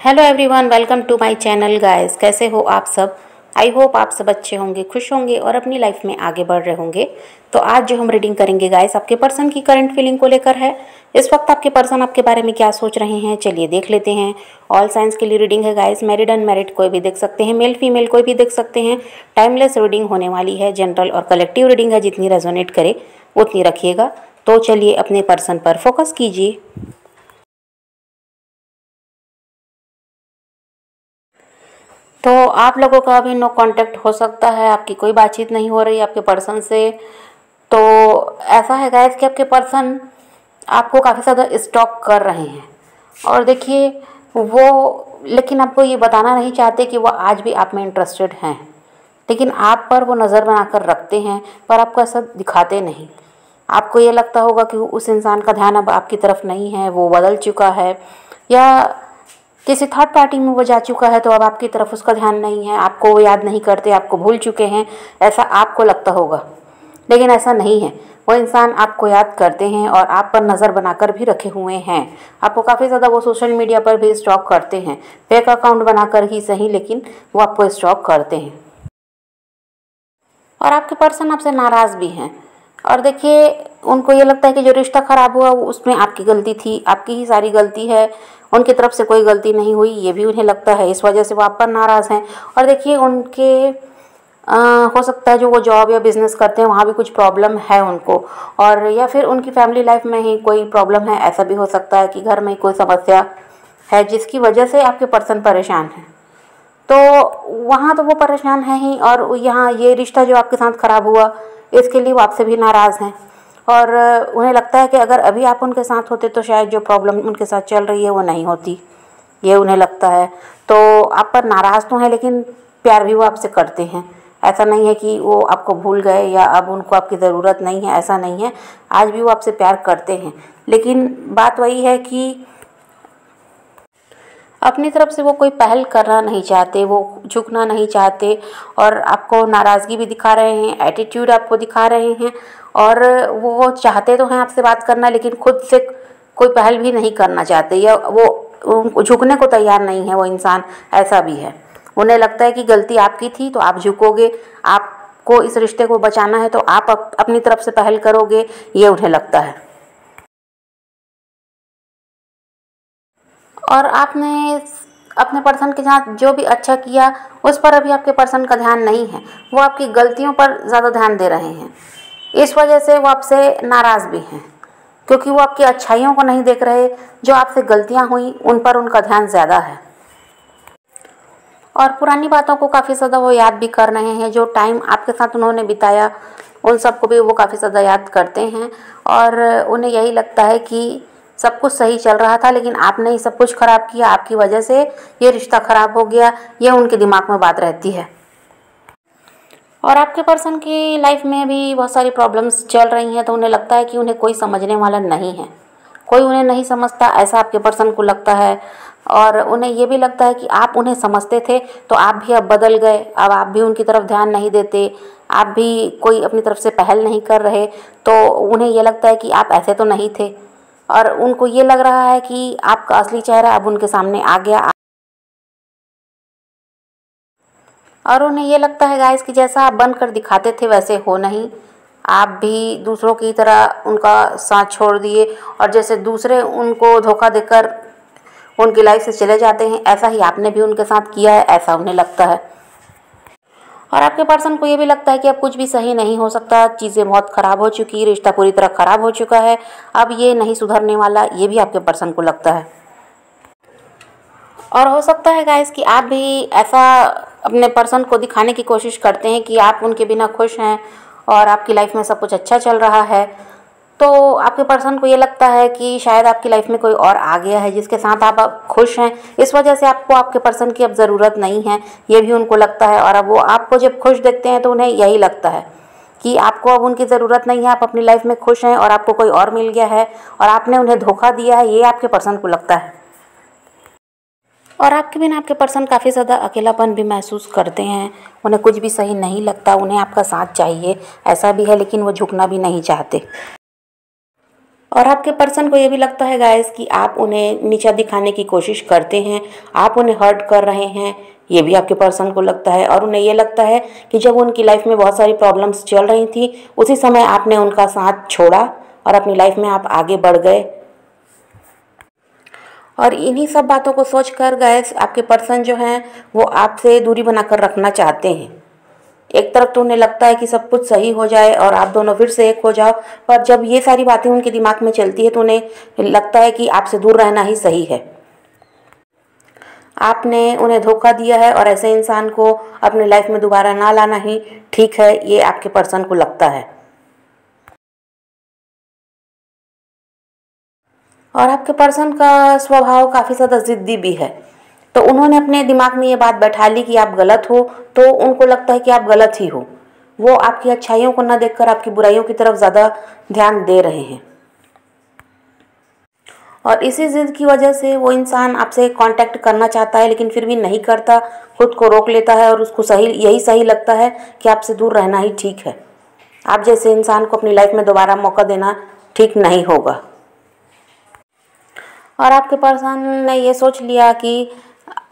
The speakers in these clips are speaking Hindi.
Hello everyone, welcome to my channel guys. कैसे हो आप सब? आई होप आप सब अच्छे होंगे, खुश होंगे और अपनी लाइफ में आगे बढ़ रहे होंगे। तो आज जो हम रीडिंग करेंगे गाइस, आपके पर्सन की करंट फीलिंग को लेकर है। इस वक्त आपके पर्सन आपके बारे में क्या सोच रहे हैं, चलिए देख लेते हैं। ऑल साइंस के लिए रीडिंग है गाइस, मैरिड अनमैरिड कोई भी देख सकते हैं, मेल फीमेल कोई भी देख सकते हैं। टाइमलेस रीडिंग होने वाली है, जनरल और कलेक्टिव रीडिंग है, जितनी रेजोनेट करे उतनी रखिएगा। तो चलिए अपने पर्सन पर फोकस कीजिए। तो आप लोगों का अभी नो कांटेक्ट हो सकता है, आपकी कोई बातचीत नहीं हो रही आपके पर्सन से। तो ऐसा है गाइस कि आपके पर्सन आपको काफ़ी ज़्यादा स्टॉक कर रहे हैं और देखिए वो, लेकिन आपको ये बताना नहीं चाहते कि वो आज भी आप में इंटरेस्टेड हैं, लेकिन आप पर वो नज़र बनाकर रखते हैं, पर आपको ऐसा दिखाते नहीं। आपको ये लगता होगा कि उस इंसान का ध्यान अब आपकी तरफ नहीं है, वो बदल चुका है या किसी थर्ड पार्टी में वो जा चुका है, तो अब आपकी तरफ उसका ध्यान नहीं है, आपको वो याद नहीं करते, आपको भूल चुके हैं, ऐसा आपको लगता होगा। लेकिन ऐसा नहीं है, वो इंसान आपको याद करते हैं और आप पर नज़र बनाकर भी रखे हुए हैं। आपको काफ़ी ज़्यादा वो सोशल मीडिया पर भी स्टॉक करते हैं, फेक अकाउंट बनाकर ही सही, लेकिन वो आपको स्टॉक करते हैं। और आपके पर्सन आपसे नाराज़ भी हैं। और देखिए उनको ये लगता है कि जो रिश्ता ख़राब हुआ वो उसमें आपकी गलती थी, आपकी ही सारी गलती है, उनकी तरफ से कोई गलती नहीं हुई, ये भी उन्हें लगता है। इस वजह से वो आप पर नाराज़ हैं। और देखिए उनके हो सकता है जो वो जॉब या बिज़नेस करते हैं वहाँ भी कुछ प्रॉब्लम है उनको, और या फिर उनकी फैमिली लाइफ में ही कोई प्रॉब्लम है। ऐसा भी हो सकता है कि घर में कोई समस्या है जिसकी वजह से आपके पर्सन परेशान हैं। तो वहाँ तो वो परेशान हैं ही, और यहाँ ये रिश्ता जो आपके साथ ख़राब हुआ इसके लिए वो आपसे भी नाराज़ हैं। और उन्हें लगता है कि अगर अभी आप उनके साथ होते तो शायद जो प्रॉब्लम उनके साथ चल रही है वो नहीं होती, ये उन्हें लगता है। तो आप पर नाराज़ तो हैं, लेकिन प्यार भी वो आपसे करते हैं। ऐसा नहीं है कि वो आपको भूल गए या अब उनको आपकी ज़रूरत नहीं है, ऐसा नहीं है। आज भी वो आपसे प्यार करते हैं, लेकिन बात वही है कि अपनी तरफ से वो कोई पहल करना नहीं चाहते, वो झुकना नहीं चाहते, और आपको नाराज़गी भी दिखा रहे हैं, एटीट्यूड आपको दिखा रहे हैं। और वो चाहते तो हैं आपसे बात करना, लेकिन खुद से कोई पहल भी नहीं करना चाहते, या वो झुकने को तैयार नहीं है वो इंसान। ऐसा भी है, उन्हें लगता है कि गलती आपकी थी तो आप झुकोगे, आपको इस रिश्ते को बचाना है तो आप अपनी तरफ से पहल करोगे, ये उन्हें लगता है। और आपने अपने पर्सन के साथ जो भी अच्छा किया उस पर अभी आपके पर्सन का ध्यान नहीं है, वो आपकी गलतियों पर ज़्यादा ध्यान दे रहे हैं। इस वजह से वो आपसे नाराज़ भी हैं, क्योंकि वो आपकी अच्छाइयों को नहीं देख रहे, जो आपसे गलतियां हुई उन पर उनका ध्यान ज़्यादा है। और पुरानी बातों को काफ़ी ज़्यादा वो याद भी कर रहे हैं, जो टाइम आपके साथ उन्होंने बिताया उन सबको भी वो काफ़ी ज़्यादा याद करते हैं। और उन्हें यही लगता है कि सब कुछ सही चल रहा था, लेकिन आपने ही सब कुछ ख़राब किया, आपकी वजह से ये रिश्ता ख़राब हो गया, ये उनके दिमाग में बात रहती है। और आपके पर्सन की लाइफ में भी बहुत सारी प्रॉब्लम्स चल रही हैं, तो उन्हें लगता है कि उन्हें कोई समझने वाला नहीं है, कोई उन्हें नहीं समझता, ऐसा आपके पर्सन को लगता है। और उन्हें ये भी लगता है कि आप उन्हें समझते थे तो आप भी अब बदल गए, अब आप भी उनकी तरफ ध्यान नहीं देते, आप भी कोई अपनी तरफ से पहल नहीं कर रहे। तो उन्हें ये लगता है कि आप ऐसे तो नहीं थे, और उनको ये लग रहा है कि आपका असली चेहरा अब उनके सामने आ गया। और उन्हें ये लगता है गाइस कि जैसा आप बनकर दिखाते थे वैसे हो नहीं, आप भी दूसरों की तरह उनका साथ छोड़ दिए, और जैसे दूसरे उनको धोखा देकर उनकी लाइफ से चले जाते हैं, ऐसा ही आपने भी उनके साथ किया है, ऐसा उन्हें लगता है। और आपके पर्सन को ये भी लगता है कि अब कुछ भी सही नहीं हो सकता, चीज़ें बहुत ख़राब हो चुकी, रिश्ता पूरी तरह ख़राब हो चुका है, अब ये नहीं सुधरने वाला, ये भी आपके पर्सन को लगता है। और हो सकता है गाइस कि आप भी ऐसा अपने पर्सन को दिखाने की कोशिश करते हैं कि आप उनके बिना खुश हैं और आपकी लाइफ में सब कुछ अच्छा चल रहा है। तो आपके पर्सन को ये लगता है कि शायद आपकी लाइफ में कोई और आ गया है जिसके साथ आप अब खुश हैं, इस वजह से आपको आपके पर्सन की अब ज़रूरत नहीं है, ये भी उनको लगता है। और अब वो आपको जब खुश देखते हैं तो उन्हें यही लगता है कि आपको अब उनकी ज़रूरत नहीं है, आप अपनी लाइफ में खुश हैं और आपको कोई और मिल गया है और आपने उन्हें धोखा दिया है, ये आपके पर्सन को लगता है। और आपके बिना आपके पर्सन काफ़ी ज़्यादा अकेलापन भी महसूस करते हैं, उन्हें कुछ भी सही नहीं लगता, उन्हें आपका साथ चाहिए, ऐसा भी है, लेकिन वो झुकना भी नहीं चाहते। और आपके पर्सन को ये भी लगता है गाइस कि आप उन्हें नीचा दिखाने की कोशिश करते हैं, आप उन्हें हर्ट कर रहे हैं, ये भी आपके पर्सन को लगता है। और उन्हें ये लगता है कि जब उनकी लाइफ में बहुत सारी प्रॉब्लम्स चल रही थी, उसी समय आपने उनका साथ छोड़ा और अपनी लाइफ में आप आगे बढ़ गए। और इन्हीं सब बातों को सोचकर गाइस आपके पर्सन जो हैं वो आपसे दूरी बनाकर रखना चाहते हैं। एक तरफ तो उन्हें लगता है कि सब कुछ सही हो जाए और आप दोनों फिर से एक हो जाओ, पर जब ये सारी बातें उनके दिमाग में चलती है तो उन्हें लगता है कि आपसे दूर रहना ही सही है। आपने उन्हें धोखा दिया है और ऐसे इंसान को अपनी लाइफ में दोबारा ना लाना ही ठीक है, ये आपके पर्सन को लगता है। और आपके पर्सन का स्वभाव काफ़ी ज़्यादा ज़िद्दी भी है, तो उन्होंने अपने दिमाग में ये बात बैठा ली कि आप गलत हो, तो उनको लगता है कि आप गलत ही हो। वो आपकी अच्छाइयों को न देखकर आपकी बुराइयों की तरफ ज़्यादा ध्यान दे रहे हैं। और इसी ज़िद की वजह से वो इंसान आपसे कांटेक्ट करना चाहता है लेकिन फिर भी नहीं करता, खुद को रोक लेता है और उसको यही सही लगता है कि आपसे दूर रहना ही ठीक है। आप जैसे इंसान को अपनी लाइफ में दोबारा मौका देना ठीक नहीं होगा। और आपके पर्सन ने ये सोच लिया कि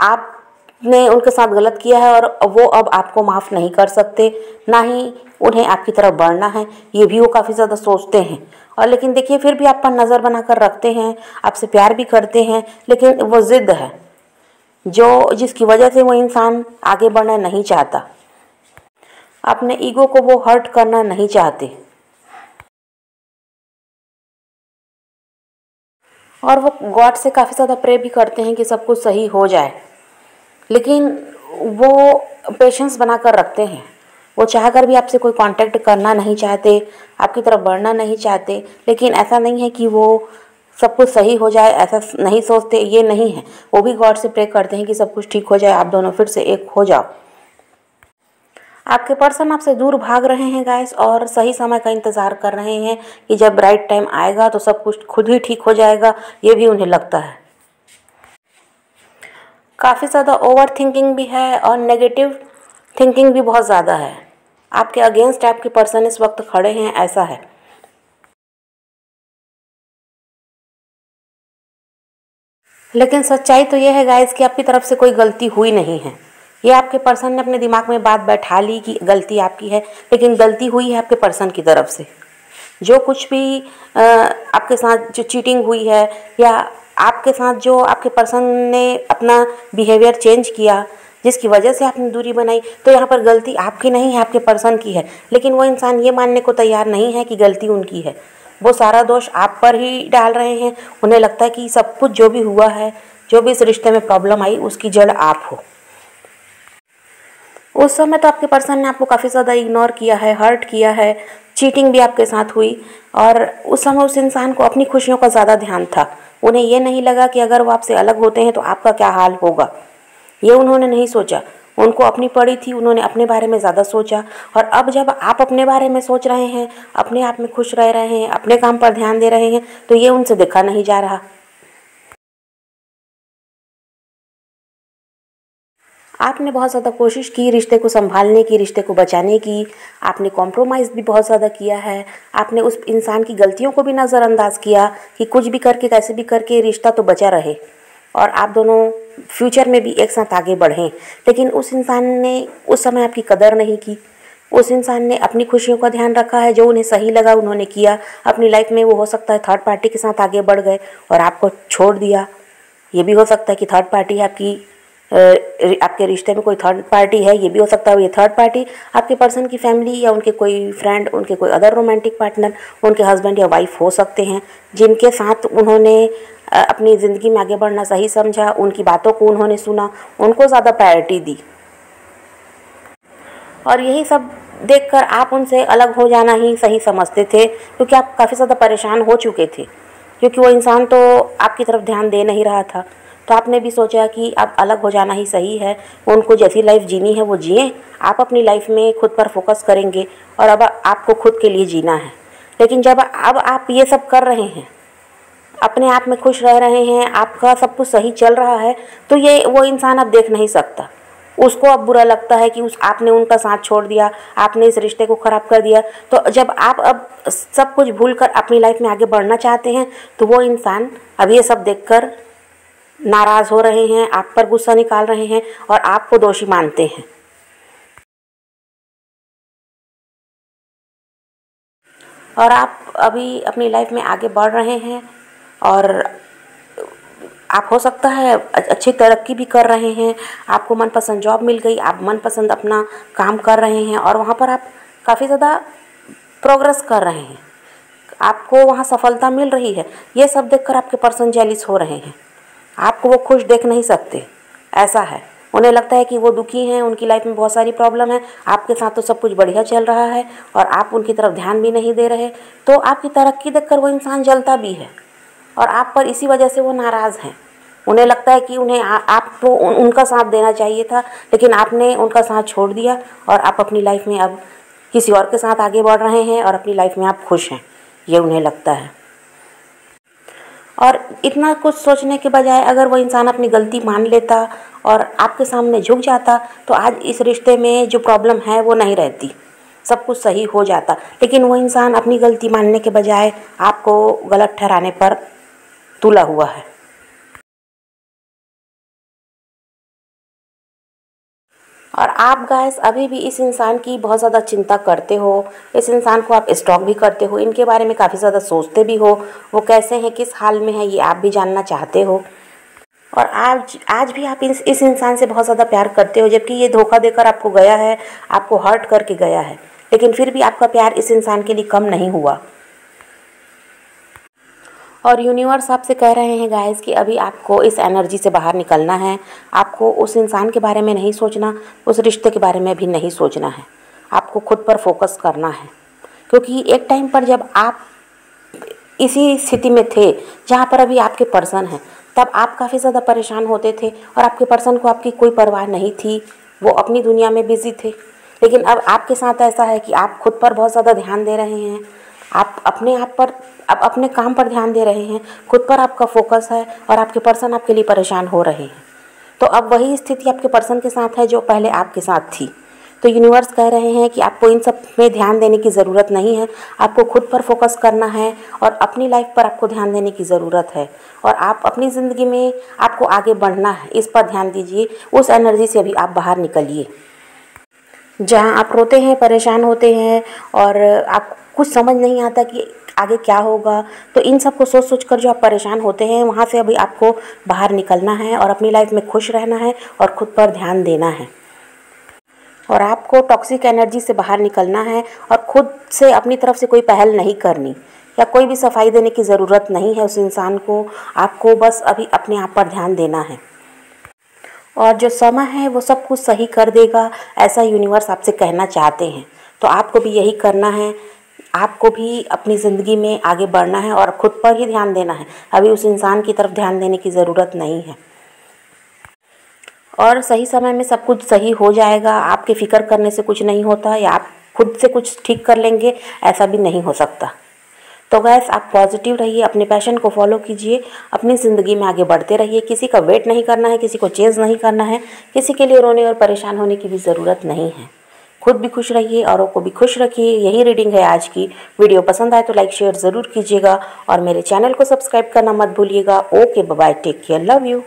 आपने उनके साथ गलत किया है और वो अब आपको माफ़ नहीं कर सकते, ना ही उन्हें आपकी तरफ बढ़ना है, ये भी वो काफ़ी ज़्यादा सोचते हैं। और लेकिन देखिए फिर भी आप पर नज़र बनाकर रखते हैं, आपसे प्यार भी करते हैं, लेकिन वो ज़िद है जिसकी वजह से वो इंसान आगे बढ़ना नहीं चाहता। अपने ईगो को वो हर्ट करना नहीं चाहते और वो गॉड से काफ़ी ज़्यादा प्रे भी करते हैं कि सब कुछ सही हो जाए, लेकिन वो पेशेंस बनाकर रखते हैं। वो चाहकर भी आपसे कोई कांटेक्ट करना नहीं चाहते, आपकी तरफ बढ़ना नहीं चाहते, लेकिन ऐसा नहीं है कि वो सब कुछ सही हो जाए, ऐसा नहीं सोचते, ये नहीं है। वो भी गॉड से प्रे करते हैं कि सब कुछ ठीक हो जाए, आप दोनों फिर से एक हो जाओ। आपके पर्सन आपसे दूर भाग रहे हैं गाइस और सही समय का इंतज़ार कर रहे हैं कि जब राइट टाइम आएगा तो सब कुछ खुद ही ठीक हो जाएगा, ये भी उन्हें लगता है। काफ़ी ज़्यादा ओवर थिंकिंग भी है और नेगेटिव थिंकिंग भी बहुत ज़्यादा है। आपके अगेंस्ट आपके पर्सन इस वक्त खड़े हैं, ऐसा है। लेकिन सच्चाई तो ये है गाइस कि आपकी तरफ से कोई गलती हुई नहीं है। ये आपके पर्सन ने अपने दिमाग में बात बैठा ली कि गलती आपकी है, लेकिन गलती हुई है आपके पर्सन की तरफ से। जो कुछ भी आपके साथ जो चीटिंग हुई है या आपके साथ जो आपके पर्सन ने अपना बिहेवियर चेंज किया जिसकी वजह से आपने दूरी बनाई, तो यहाँ पर गलती आपकी नहीं है, आपके पर्सन की है। लेकिन वो इंसान ये मानने को तैयार नहीं है कि गलती उनकी है। वो सारा दोष आप पर ही डाल रहे हैं। उन्हें लगता है कि सब कुछ जो भी हुआ है, जो भी इस रिश्ते में प्रॉब्लम आई, उसकी जड़ आप हो। उस समय तो आपके पर्सन ने आपको काफ़ी ज़्यादा इग्नोर किया है, हर्ट किया है, चीटिंग भी आपके साथ हुई और उस समय उस इंसान को अपनी खुशियों का ज़्यादा ध्यान था। उन्हें ये नहीं लगा कि अगर वो आपसे अलग होते हैं तो आपका क्या हाल होगा, ये उन्होंने नहीं सोचा। उनको अपनी पड़ी थी, उन्होंने अपने बारे में ज़्यादा सोचा। और अब जब आप अपने बारे में सोच रहे हैं, अपने आप में खुश रह रहे हैं, अपने काम पर ध्यान दे रहे हैं, तो ये उनसे देखा नहीं जा रहा। आपने बहुत ज़्यादा कोशिश की रिश्ते को संभालने की, रिश्ते को बचाने की। आपने कॉम्प्रोमाइज़ भी बहुत ज़्यादा किया है। आपने उस इंसान की गलतियों को भी नज़रअंदाज किया कि कुछ भी करके, कैसे भी करके रिश्ता तो बचा रहे और आप दोनों फ्यूचर में भी एक साथ आगे बढ़ें। लेकिन उस इंसान ने उस समय आपकी कदर नहीं की। उस इंसान ने अपनी खुशियों का ध्यान रखा है, जो उन्हें सही लगा उन्होंने किया। अपनी लाइफ में वो हो सकता है थर्ड पार्टी के साथ आगे बढ़ गए और आपको छोड़ दिया। ये भी हो सकता है कि थर्ड पार्टी आपके रिश्ते में कोई थर्ड पार्टी है। ये भी हो सकता है ये थर्ड पार्टी आपके पर्सन की फैमिली या उनके कोई फ्रेंड, उनके कोई अदर रोमांटिक पार्टनर, उनके हस्बैंड या वाइफ हो सकते हैं, जिनके साथ उन्होंने अपनी ज़िंदगी में आगे बढ़ना सही समझा, उनकी बातों को उन्होंने सुना, उनको ज़्यादा प्रायोरिटी दी। और यही सब देखकर आप उनसे अलग हो जाना ही सही समझते थे, क्योंकि आप काफ़ी ज़्यादा परेशान हो चुके थे, क्योंकि वो इंसान तो आपकी तरफ ध्यान दे नहीं रहा था। तो आपने भी सोचा कि अब अलग हो जाना ही सही है। उनको जैसी लाइफ जीनी है वो जिए, आप अपनी लाइफ में खुद पर फोकस करेंगे और अब आपको खुद के लिए जीना है। लेकिन जब अब आप ये सब कर रहे हैं, अपने आप में खुश रह रहे हैं, आपका सब कुछ सही चल रहा है, तो ये वो इंसान अब देख नहीं सकता। उसको अब बुरा लगता है कि आपने उनका साथ छोड़ दिया, आपने इस रिश्ते को ख़राब कर दिया। तो जब आप अब सब कुछ भूल कर अपनी लाइफ में आगे बढ़ना चाहते हैं, तो वो इंसान अब ये सब देखकर नाराज़ हो रहे हैं, आप पर गुस्सा निकाल रहे हैं और आपको दोषी मानते हैं। और आप अभी अपनी लाइफ में आगे बढ़ रहे हैं और आप हो सकता है अच्छी तरक्की भी कर रहे हैं, आपको मनपसंद जॉब मिल गई, आप मनपसंद अपना काम कर रहे हैं और वहाँ पर आप काफ़ी ज़्यादा प्रोग्रेस कर रहे हैं, आपको वहाँ सफलता मिल रही है। ये सब देखकर आपके पर्सन जेलिस हो रहे हैं, आपको वो खुश देख नहीं सकते, ऐसा है। उन्हें लगता है कि वो दुखी हैं, उनकी लाइफ में बहुत सारी प्रॉब्लम है, आपके साथ तो सब कुछ बढ़िया चल रहा है और आप उनकी तरफ ध्यान भी नहीं दे रहे। तो आपकी तरक्की देखकर वो इंसान जलता भी है और आप पर इसी वजह से वो नाराज़ हैं। उन्हें लगता है कि उन्हें आपको उनका साथ देना चाहिए था, लेकिन आपने उनका साथ छोड़ दिया और आप अपनी लाइफ में अब किसी और के साथ आगे बढ़ रहे हैं और अपनी लाइफ में आप खुश हैं, ये उन्हें लगता है। और इतना कुछ सोचने के बजाय अगर वो इंसान अपनी गलती मान लेता और आपके सामने झुक जाता, तो आज इस रिश्ते में जो प्रॉब्लम है वो नहीं रहती, सब कुछ सही हो जाता। लेकिन वो इंसान अपनी गलती मानने के बजाय आपको गलत ठहराने पर तुला हुआ है। और आप गाइस अभी भी इस इंसान की बहुत ज़्यादा चिंता करते हो, इस इंसान को आप स्टॉक भी करते हो, इनके बारे में काफ़ी ज़्यादा सोचते भी हो, वो कैसे हैं, किस हाल में है, ये आप भी जानना चाहते हो। और आज भी आप इस इंसान से बहुत ज़्यादा प्यार करते हो, जबकि ये धोखा देकर आपको गया है, आपको हर्ट करके गया है, लेकिन फिर भी आपका प्यार इस इंसान के लिए कम नहीं हुआ। और यूनिवर्स आपसे कह रहे हैं गाइस कि अभी आपको इस एनर्जी से बाहर निकलना है, आपको उस इंसान के बारे में नहीं सोचना, उस रिश्ते के बारे में भी नहीं सोचना है, आपको खुद पर फोकस करना है। क्योंकि एक टाइम पर जब आप इसी स्थिति में थे जहाँ पर अभी आपके पर्सन हैं, तब आप काफ़ी ज़्यादा परेशान होते थे और आपके पर्सन को आपकी कोई परवाह नहीं थी, वो अपनी दुनिया में बिजी थे। लेकिन अब आपके साथ ऐसा है कि आप खुद पर बहुत ज़्यादा ध्यान दे रहे हैं, आप अपने आप पर, अब अपने काम पर ध्यान दे रहे हैं, खुद पर आपका फोकस है और आपके पर्सन आपके लिए परेशान हो रहे हैं। तो अब वही स्थिति आपके पर्सन के साथ है जो पहले आपके साथ थी। तो यूनिवर्स कह रहे हैं कि आपको इन सब में ध्यान देने की ज़रूरत नहीं है, आपको खुद पर फोकस करना है और अपनी लाइफ पर आपको ध्यान देने की ज़रूरत है और आप अपनी ज़िंदगी में आपको आगे बढ़ना है, इस पर ध्यान दीजिए। उस एनर्जी से अभी आप बाहर निकलिए जहाँ आप रोते हैं, परेशान होते हैं और आप कुछ समझ नहीं आता कि आगे क्या होगा। तो इन सब को सोच सोच कर जो आप परेशान होते हैं, वहाँ से अभी आपको बाहर निकलना है और अपनी लाइफ में खुश रहना है और खुद पर ध्यान देना है। और आपको टॉक्सिक एनर्जी से बाहर निकलना है और खुद से अपनी तरफ से कोई पहल नहीं करनी या कोई भी सफाई देने की ज़रूरत नहीं है उस इंसान को, आपको बस अभी अपने आप पर ध्यान देना है। और जो समय है वो सब कुछ सही कर देगा, ऐसा यूनिवर्स आपसे कहना चाहते हैं। तो आपको भी यही करना है, आपको भी अपनी ज़िंदगी में आगे बढ़ना है और खुद पर ही ध्यान देना है, अभी उस इंसान की तरफ ध्यान देने की ज़रूरत नहीं है। और सही समय में सब कुछ सही हो जाएगा, आपके फ़िक्र करने से कुछ नहीं होता या आप खुद से कुछ ठीक कर लेंगे, ऐसा भी नहीं हो सकता। तो गैस आप पॉजिटिव रहिए, अपने पैशन को फॉलो कीजिए, अपनी ज़िंदगी में आगे बढ़ते रहिए, किसी का वेट नहीं करना है, किसी को चेंज नहीं करना है, किसी के लिए रोने और परेशान होने की भी ज़रूरत नहीं है। खुद भी खुश रहिए, औरों को भी खुश रखिए। यही रीडिंग है आज की। वीडियो पसंद आए तो लाइक शेयर ज़रूर कीजिएगा और मेरे चैनल को सब्सक्राइब करना मत भूलिएगा। Okay bye, take care, love you.